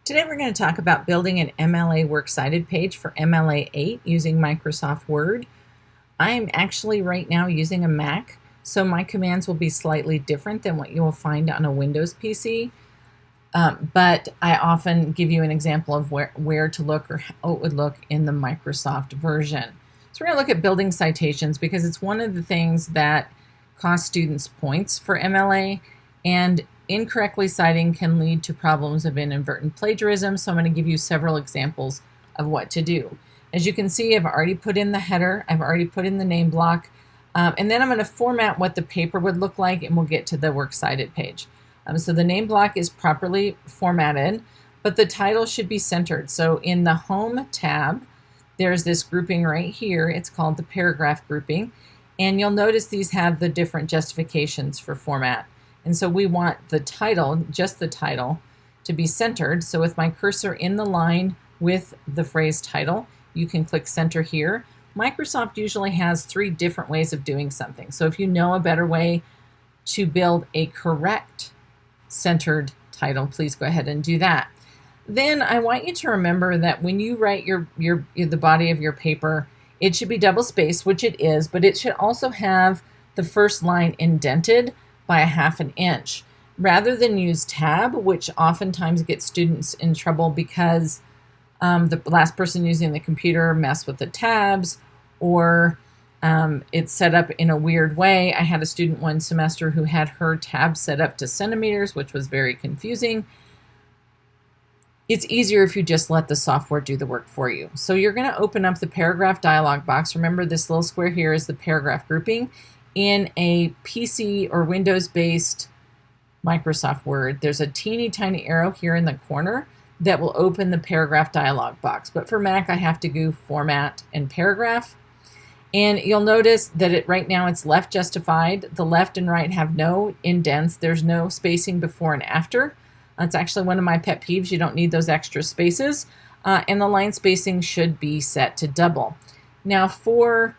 Today we're going to talk about building an MLA Works Cited page for MLA 8 using Microsoft Word. I'm actually right now using a Mac, so my commands will be slightly different than what you will find on a Windows PC. But I often give you an example of where to look or how it would look in the Microsoft version. So we're going to look at building citations because it's one of the things that costs students points for MLA, and incorrectly citing can lead to problems of inadvertent plagiarism, so I'm going to give you several examples of what to do. As you can see, I've already put in the header, I've already put in the name block, and then I'm going to format what the paper would look like, and we'll get to the Works Cited page. So the name block is properly formatted, but the title should be centered. So in the Home tab, there's this grouping right here. It's called the paragraph grouping, and you'll notice these have the different justifications for format. And so we want the title, just the title, to be centered. So with my cursor in the line with the phrase title, you can click center here. Microsoft usually has 3 different ways of doing something. So if you know a better way to build a correct centered title, please go ahead and do that. Then I want you to remember that when you write the body of your paper, it should be double spaced, which it is, but it should also have the first line indented by 1/2 inch, rather than use tab, which oftentimes gets students in trouble because the last person using the computer messed with the tabs, or it's set up in a weird way. I had a student one semester who had her tab set up to centimeters, which was very confusing. It's easier if you just let the software do the work for you. So you're going to open up the paragraph dialog box. Remember, this little square here is the paragraph grouping. In a PC or Windows-based Microsoft Word, there's a teeny tiny arrow here in the corner that will open the paragraph dialog box. But for Mac, I have to go Format and Paragraph. And you'll notice that right now it's left justified. The left and right have no indents. There's no spacing before and after. That's actually one of my pet peeves. You don't need those extra spaces. And the line spacing should be set to double. Now for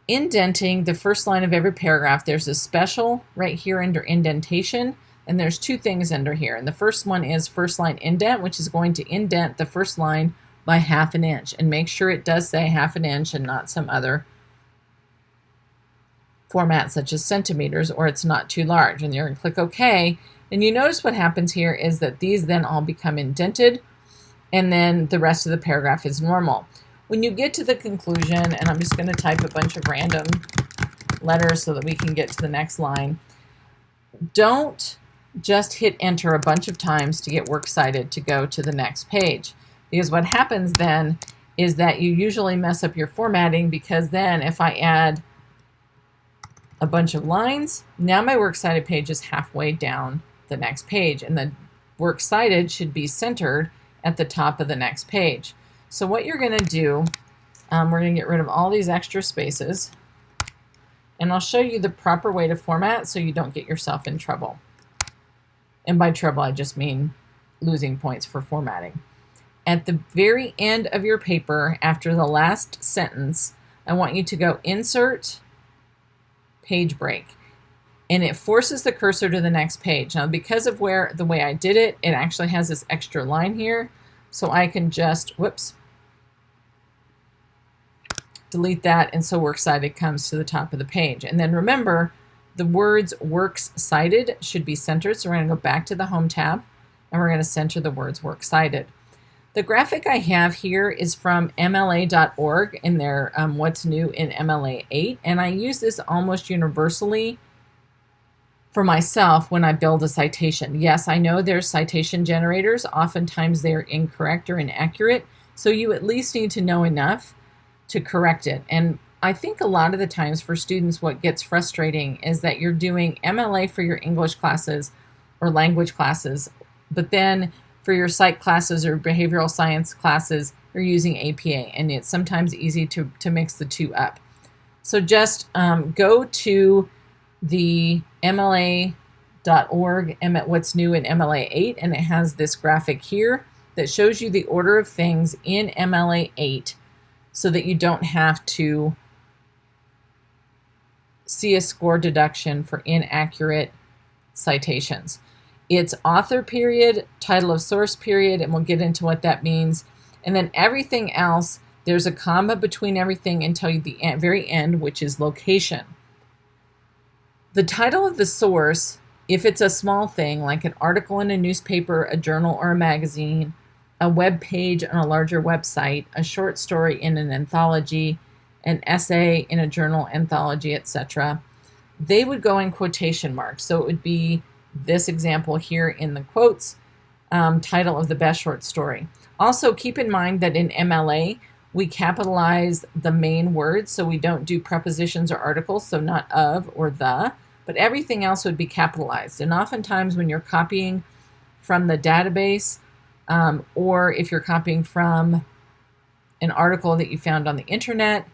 indenting the first line of every paragraph, there's a special right here under indentation, and there's 2 things under here. And the first one is first line indent, which is going to indent the first line by 1/2 inch, and make sure it does say 1/2 inch and not some other format such as centimeters, or it's not too large. And you're going to click OK, and you notice what happens here is that these then all become indented, and then the rest of the paragraph is normal. When you get to the conclusion, and I'm just going to type a bunch of random letters so that we can get to the next line, don't just hit enter a bunch of times to get works cited to go to the next page. Because what happens then is that you usually mess up your formatting, because then if I add a bunch of lines, now my works cited page is halfway down the next page, and the works cited should be centered at the top of the next page. So what you're going to do, we're going to get rid of all these extra spaces, and I'll show you the proper way to format so you don't get yourself in trouble. And by trouble, I just mean losing points for formatting. At the very end of your paper, after the last sentence, I want you to go Insert, Page Break, and it forces the cursor to the next page. Now, because of the way I did it, it actually has this extra line here. So I can just, delete that, and so works cited comes to the top of the page. And then remember, the words works cited should be centered. So we're going to go back to the Home tab, and we're going to center the words works cited. The graphic I have here is from MLA.org in their What's New in MLA 8, and I use this almost universally for myself when I build a citation. Yes, I know there's citation generators. Oftentimes they're incorrect or inaccurate, so you at least need to know enough to correct it. And I think a lot of the times for students, what gets frustrating is that you're doing MLA for your English classes or language classes, but then for your psych classes or behavioral science classes, you're using APA, and it's sometimes easy to mix the 2 up. So just go to the MLA.org, What's New in MLA 8, and it has this graphic here that shows you the order of things in MLA 8 so that you don't have to see a score deduction for inaccurate citations. It's author period, title of source period, and we'll get into what that means. And then everything else, there's a comma between everything until the very end, which is location. The title of the source, if it's a small thing like an article in a newspaper, a journal, or a magazine, a web page on a larger website, a short story in an anthology, an essay in a journal anthology, etc., they would go in quotation marks. So it would be this example here in the quotes, title of the best short story. Also, keep in mind that in MLA, we capitalize the main words, so we don't do prepositions or articles, so not of or the, but everything else would be capitalized. And oftentimes when you're copying from the database, or if you're copying from an article that you found on the internet,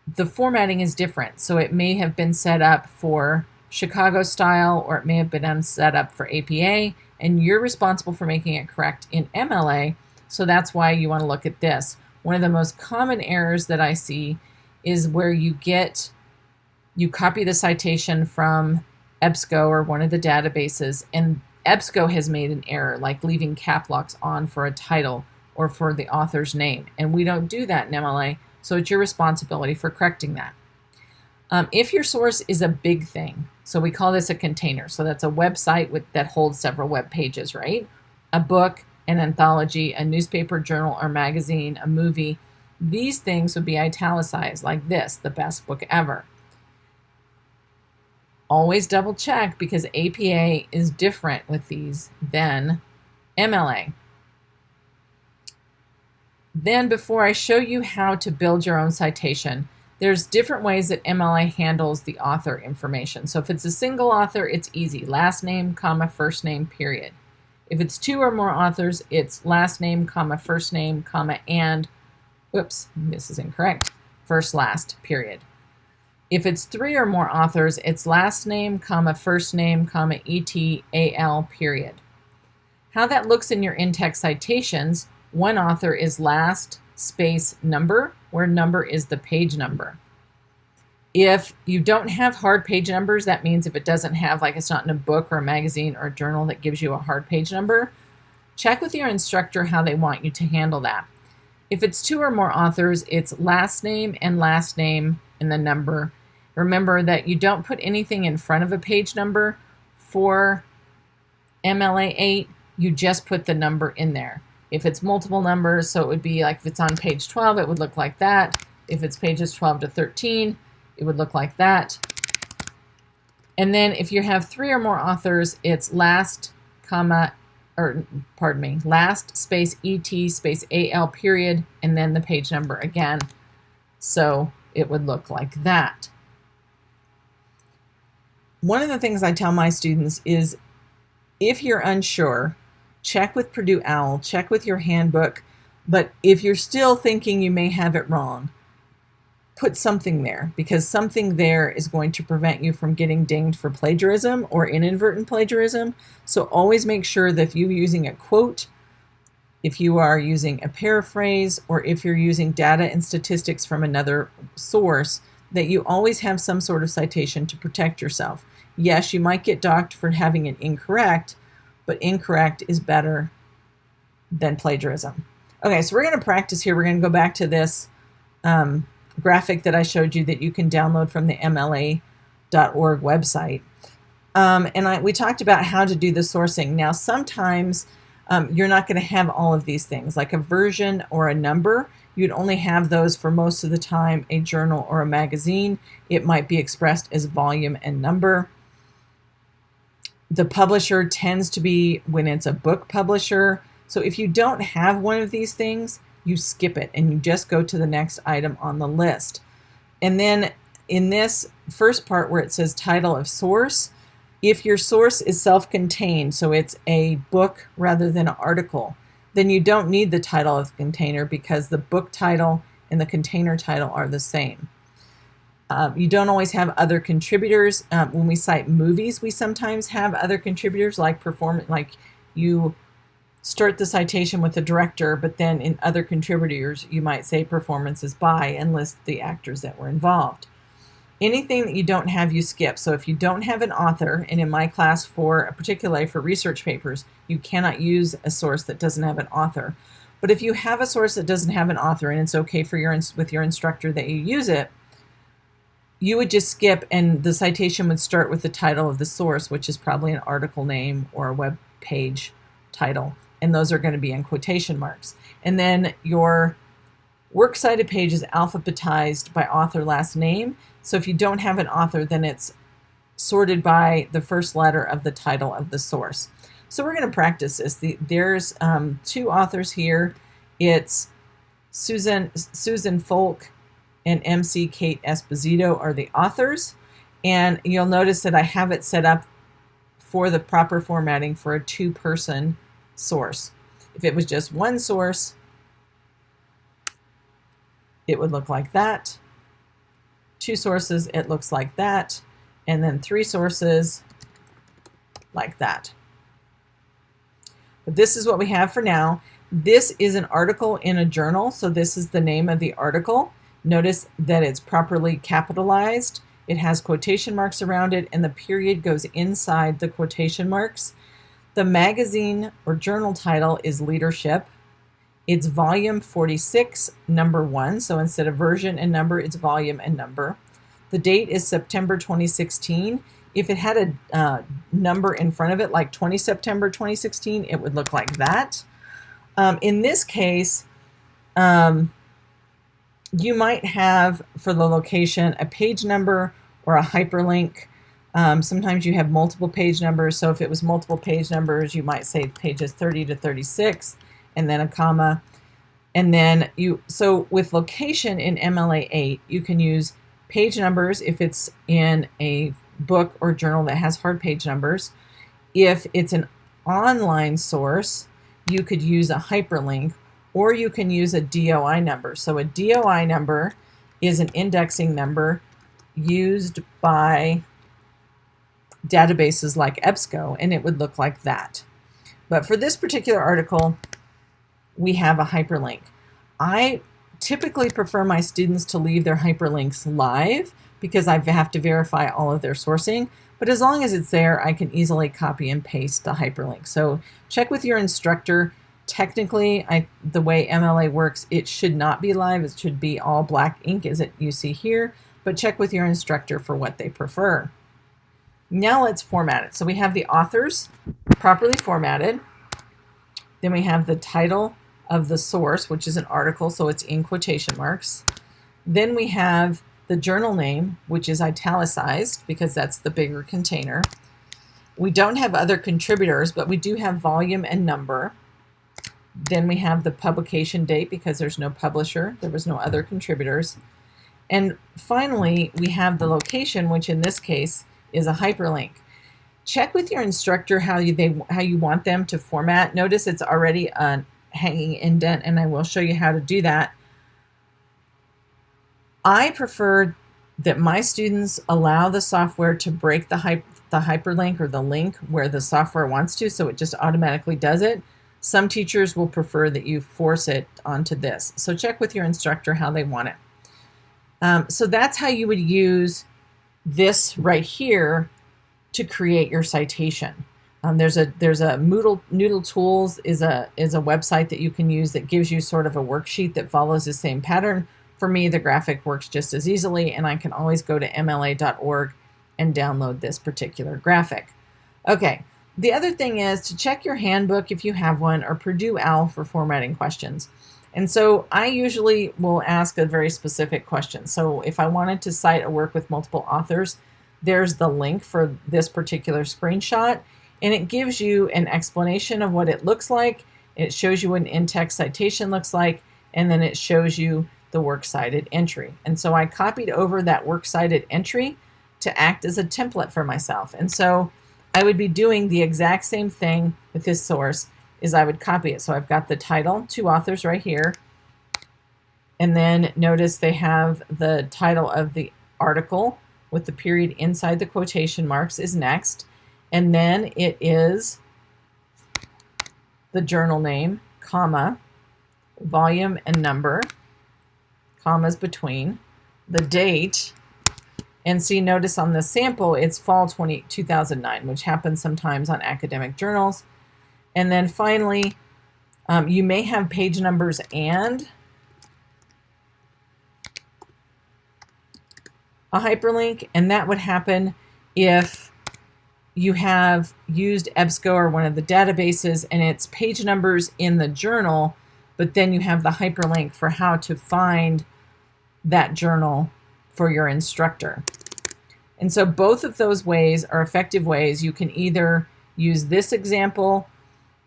the formatting is different. So it may have been set up for Chicago style, or it may have been set up for APA, and you're responsible for making it correct in MLA. So that's why you want to look at this. One of the most common errors that I see is where you copy the citation from EBSCO or one of the databases, and EBSCO has made an error, like leaving cap locks on for a title or for the author's name. And we don't do that in MLA, so it's your responsibility for correcting that. If your source is a big thing, so we call this a container, so that's a website that holds several web pages, right? A book, an anthology, a newspaper, journal, or magazine, a movie. These things would be italicized like this, the best book ever. Always double check, because APA is different with these than MLA. Then before I show you how to build your own citation, there's different ways that MLA handles the author information. So if it's a single author, it's easy. Last name, comma, first name, period. If it's two or more authors, it's last name, comma, first name, comma, and, whoops, this is incorrect, first, last, period. If it's three or more authors, it's last name, comma, first name, comma, ETAL, period. How that looks in your in-text citations, one author is last space number, where number is the page number. If you don't have hard page numbers, that means if it doesn't have, like it's not in a book or a magazine or a journal that gives you a hard page number, check with your instructor how they want you to handle that. If it's two or more authors, it's last name and the number. Remember that you don't put anything in front of a page number for MLA 8, you just put the number in there. If it's multiple numbers, so it would be like if it's on page 12, it would look like that. If it's pages 12 to 13, it would look like that. And then if you have three or more authors, it's last space ET space AL period, and then the page number again. So it would look like that. One of the things I tell my students is, if you're unsure, check with Purdue OWL, check with your handbook, but if you're still thinking you may have it wrong, put something there, because something there is going to prevent you from getting dinged for plagiarism or inadvertent plagiarism. So always make sure that if you're using a quote, if you are using a paraphrase, or if you're using data and statistics from another source, that you always have some sort of citation to protect yourself. Yes, you might get docked for having it incorrect, but incorrect is better than plagiarism. Okay, so we're going to practice here. We're going to go back to this graphic that I showed you that you can download from the MLA.org website. We talked about how to do the sourcing. Now, sometimes you're not going to have all of these things, like a version or a number. You'd only have those for most of the time. A journal or a magazine, it might be expressed as volume and number. The publisher tends to be when it's a book publisher. So if you don't have one of these things, you skip it and you just go to the next item on the list. And then in this first part where it says title of source, if your source is self-contained, so it's a book rather than an article, then you don't need the title of the container, because the book title and the container title are the same. You don't always have other contributors. When we cite movies, we sometimes have other contributors, like you start the citation with the director, but then in other contributors, you might say performances by and list the actors that were involved. Anything that you don't have, you skip. So if you don't have an author, and in my class particularly for research papers, you cannot use a source that doesn't have an author. But if you have a source that doesn't have an author, and it's okay for with your instructor that you use it, you would just skip, and the citation would start with the title of the source, which is probably an article name or a web page title, and those are going to be in quotation marks. And then your works cited page is alphabetized by author last name. So if you don't have an author, then it's sorted by the first letter of the title of the source. So we're going to practice this. There's 2 authors here. It's Susan Folk and MC Kate Esposito are the authors. And you'll notice that I have it set up for the proper formatting for a 2-person source. If it was just one source, it would look like that. 2 sources, it looks like that. And then 3 sources, like that. But this is what we have for now. This is an article in a journal, so this is the name of the article. Notice that it's properly capitalized. It has quotation marks around it, and the period goes inside the quotation marks. The magazine or journal title is Leadership. It's volume 46, number 1. So instead of version and number, it's volume and number. The date is September 2016. If it had a number in front of it, like 20 September 2016, it would look like that. In this case, you might have, for the location, a page number or a hyperlink. Sometimes you have multiple page numbers. So if it was multiple page numbers, you might say pages 30 to 36. And then a comma, and then so with location in MLA 8, you can use page numbers if it's in a book or journal that has hard page numbers. If it's an online source, you could use a hyperlink, or you can use a DOI number. So a DOI number is an indexing number used by databases like EBSCO, and it would look like that. But for this particular article, we have a hyperlink. I typically prefer my students to leave their hyperlinks live because I have to verify all of their sourcing, but as long as it's there, I can easily copy and paste the hyperlink. So check with your instructor. Technically, the way MLA works, it should not be live. It should be all black ink as you see here, but check with your instructor for what they prefer. Now let's format it. So we have the authors properly formatted. Then we have the title of the source, which is an article, so it's in quotation marks. Then we have the journal name, which is italicized because that's the bigger container. We don't have other contributors, but we do have volume and number. Then we have the publication date because there's no publisher. There was no other contributors. And finally, we have the location, which in this case is a hyperlink. Check with your instructor how you want them to format. Notice it's already a hanging indent, and I will show you how to do that. I prefer that my students allow the software to break the hyperlink or the link where the software wants to, so it just automatically does it. Some teachers will prefer that you force it onto this. So check with your instructor how they want it. So that's how you would use this right here to create your citation. There's a Noodle Tools is a website that you can use that gives you sort of a worksheet that follows the same pattern. For me, the graphic works just as easily, and I can always go to mla.org and download this particular graphic. Okay, the other thing is to check your handbook if you have one, or Purdue OWL for formatting questions. And so I usually will ask a very specific question. So if I wanted to cite a work with multiple authors, there's the link for this particular screenshot, and it gives you an explanation of what it looks like. It shows you what an in-text citation looks like, and then it shows you the works cited entry. And so I copied over that works cited entry to act as a template for myself. And so I would be doing the exact same thing with this source, is I would copy it. So I've got the title, 2 authors right here, and then notice they have the title of the article with the period inside the quotation marks is next, and then it is the journal name, comma, volume and number, commas between, the date, And see, notice on the sample, it's fall 2009, which happens sometimes on academic journals. And then finally, you may have page numbers and a hyperlink, and that would happen if you have used EBSCO or one of the databases and it's page numbers in the journal, but then you have the hyperlink for how to find that journal for your instructor. And so both of those ways are effective ways. You can either use this example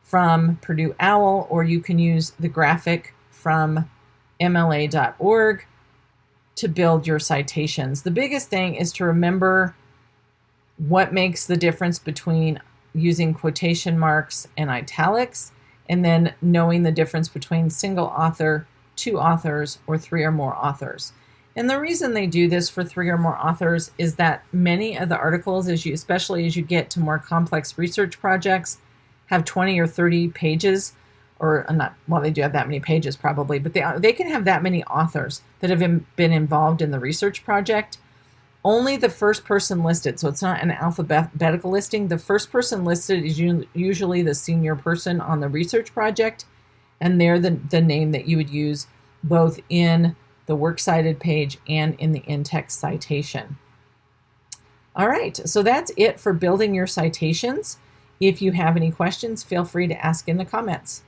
from Purdue OWL, or you can use the graphic from MLA.org to build your citations. The biggest thing is to remember what makes the difference between using quotation marks and italics, and then knowing the difference between single author, two authors, or three or more authors. And the reason they do this for three or more authors is that many of the articles, especially as you get to more complex research projects, have 20 or 30 pages, or not, well, they do have that many pages probably, but they can have that many authors that have been involved in the research project. Only the first person listed, so it's not an alphabetical listing. The first person listed is usually the senior person on the research project, and they're the name that you would use both in the works cited page and in the in-text citation. All right, so that's it for building your citations. If you have any questions, feel free to ask in the comments.